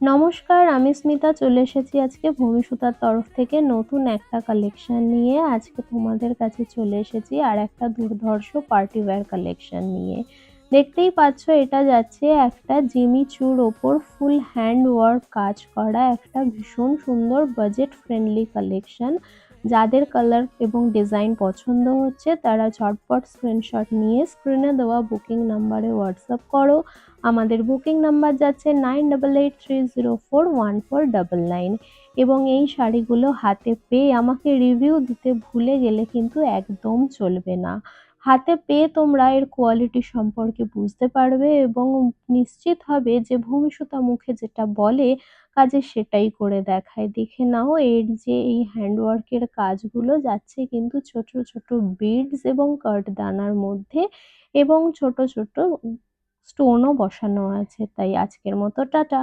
নমস্কার, আমি স্মিতা চলে এসেছি আজকে ভূমিসূতার তরফ থেকে নতুন একটা কালেকশন নিয়ে। আজকে তোমাদের কাছে চলে এসেছি আর একটা দুর্ধর্ষ পার্টি ওয়্যার কালেকশন নিয়ে। দেখতেই পাচ্ছ এটা যাচ্ছে একটা জিমি চুর ওপর ফুল হ্যান্ড ওয়ার্ক কাজ করা একটা ভীষণ সুন্দর বাজেট ফ্রেন্ডলি কালেকশন। যাদের কালার এবং ডিজাইন পছন্দ হচ্ছে তারা ঝটপট স্ক্রিনশট নিয়ে স্ক্রিনে দেওয়া বুকিং নাম্বারে হোয়াটসঅ্যাপ করো। আমাদের বুকিং নাম্বার যাচ্ছে 9883041499 এবং এই শাড়িগুলো হাতে পেয়ে আমাকে রিভিউ দিতে ভুলে গেলে কিন্তু একদম চলবে না। হাতে পেয়ে তোমরা এর কোয়ালিটি সম্পর্কে বুঝতে পারবে এবং নিশ্চিত হবে যে ভূমিসূতা মুখে যেটা বলে কাজে সেটাই করে দেখায়। দেখে নাও এর যে এই হ্যান্ডওয়ার্কের কাজগুলো যাচ্ছে কিন্তু ছোট ছোট বিডস এবং কাঠদানার মধ্যে এবং ছোট ছোট স্টোনও বসানো আছে। তাই আজকের মতো টাটা।